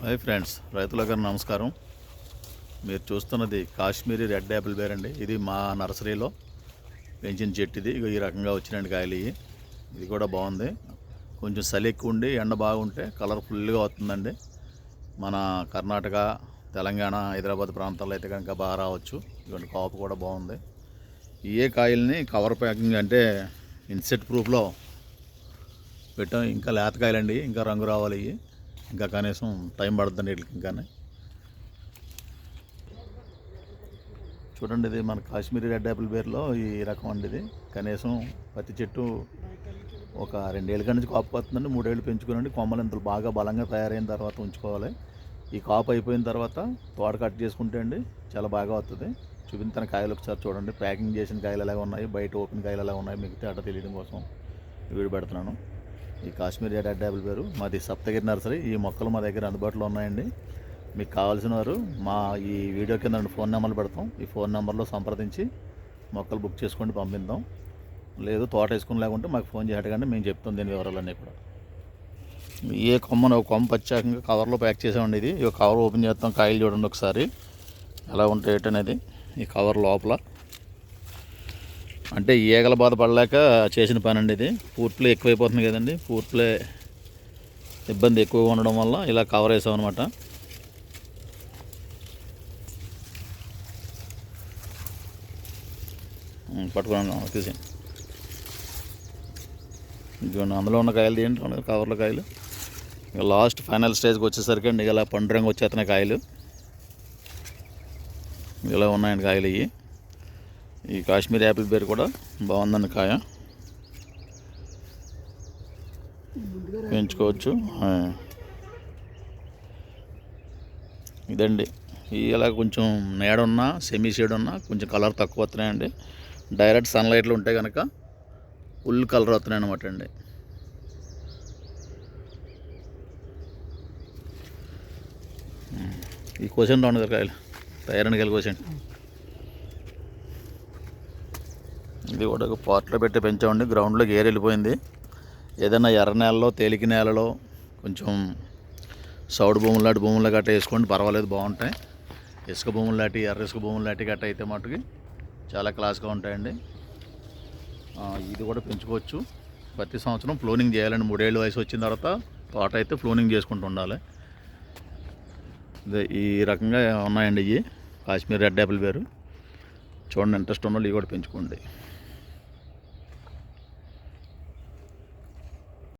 Hi friends, రైతులకు నమస్కారం. మీరు చూస్తున్నది కాశ్మీరీ రెడ్ యాపిల్ బేర్ అండి. ఇది మా నర్సరీలో పెంచిన చెట్టు. ఇది ఈ రకంగా వచ్చినండి కాయలు. ఇది కూడా బాగుంది. కొంచెం చలి ఎక్కువ ఉండి ఎండ బాగుంటే కలర్ఫుల్గా వస్తుందండి. మన కర్ణాటక, తెలంగాణ, హైదరాబాద్ ప్రాంతాల్లో అయితే కనుక బాగా రావచ్చు. ఇటువంటి కాపు కూడా బాగుంది. ఏ కాయల్ని కవర్ ప్యాకింగ్ అంటే ఇన్సెట్ ప్రూఫ్లో పెట్టాం. ఇంకా లేత కాయలండి, ఇంకా రంగు రావాలి. ఇంకా కనీసం టైం పడుతుంది వీటికి. ఇంకానే చూడండి, ఇది మన కాశ్మీరీ రెడ్ యాపిల్ బేర్లో ఈ రకం అండి. ఇది కనీసం ప్రతి చెట్టు ఒక 2 ఏళ్ళ నుంచి కాపు వస్తుందండి. 3 ఏళ్ళు పెంచుకోనండి. కొమ్మలు ఇంతలు బాగా బలంగా తయారైన తర్వాత ఉంచుకోవాలి. ఈ కాపు అయిపోయిన తర్వాత తోట కట్ చేసుకుంటే అండి చాలా బాగా వస్తుంది. చూపించిన కాయలు ఒకసారి చూడండి. ప్యాకింగ్ చేసిన కాయలు ఎలాగ ఉన్నాయి, బయట ఓపెన్ కాయలు ఎలా ఉన్నాయి మీకు తేడా తెలియడం కోసం వీడియో పెడుతున్నాను. ఈ కాశ్మీరీ రెడ్ యాపిల్ బేరు మాది సప్తగిరి నర్సరీ. ఈ మొక్కలు మా దగ్గర అందుబాటులో ఉన్నాయండి. మీకు కావాల్సిన వారు మా ఈ వీడియో కింద ఫోన్ నెంబర్లు పెడతాం. ఈ ఫోన్ నెంబర్లో సంప్రదించి మొక్కలు బుక్ చేసుకొని పంపిద్దాం. లేదు తోట వేసుకుని లేకుంటే మాకు ఫోన్ చేయటండి, మేము చెప్తాం దీని వివరాలన్నీ కూడా. ఏ కొమ్మను ఒక కొమ్మ ప్రత్యేకంగా కవర్లో ప్యాక్ చేసామండి. ఇది ఈ కవర్ ఓపెన్ చేస్తాం. కాయలు చూడండి ఒకసారి ఎలా ఉంటాయి ఏంటనేది. ఈ కవర్ లోపల అంటే ఈగల బాధ పడలేక చేసిన పని అండి. ఇది ఫుడ్ ప్లే ఎక్కువైపోతుంది కదండి. ఫుడ్ ప్లే ఇబ్బంది ఎక్కువగా ఉండడం వల్ల ఇలా కవర్ వేసాం అనమాట. పట్టుకున్నాను తీసి. ఇంకొన్ని అందులో ఉన్న కాయలు తీయండి, కవర్ల కాయలు. ఇక లాస్ట్ ఫైనల్ స్టేజ్కి వచ్చేసరికి అండి ఇలా పండు రంగు వచ్చేస్తున్నాయి కాయలు. ఇలా ఉన్నాయండి కాయలు ఇవి. ఈ కాశ్మీర్ యాపిల్ బేర్ కూడా బాగుందండి. కాయ పెంచుకోవచ్చు. ఇదండి ఇలా కొంచెం నీడ ఉన్నా, సెమీ షేడ్ ఉన్నా కొంచెం కలర్ తక్కువ వస్తున్నాయండి. డైరెక్ట్ సన్లైట్లో ఉంటే కనుక ఫుల్ కలర్ వస్తున్నాయి అనమాట అండి. ఈ కోసండి ఉండదు కాయలు, తయారైన కాయలు కోసండి. ఇది కూడా ఒక పాట్లో పెట్టి పెంచామండి. గ్రౌండ్లోకి ఏర్ వెళ్ళిపోయింది. ఏదైనా ఎర్ర నేలలో, తేలిక నేలలో, కొంచెం సౌడు భూములు లాంటి భూములు గట్ట వేసుకోండి, పర్వాలేదు, బాగుంటాయి. ఇసుక భూములు లాంటి, ఎర్ర ఇసుక భూములు లాంటి గట్ట అయితే మటుకి చాలా క్లాస్గా ఉంటాయండి. ఇది కూడా పెంచుకోవచ్చు. ప్రతి సంవత్సరం ఫ్లోనింగ్ చేయాలండి. 3 ఏళ్ళ వయసు వచ్చిన తర్వాత తోట అయితే ఫ్లోనింగ్ చేసుకుంటూ ఉండాలి. ఈ రకంగా ఉన్నాయండి ఇవి కాశ్మీర్ రెడ్ యాపిల్ బేరు. చూడండి, ఇంట్రెస్ట్ ఉన్న వాళ్ళు ఇవి కూడా పెంచుకోండి.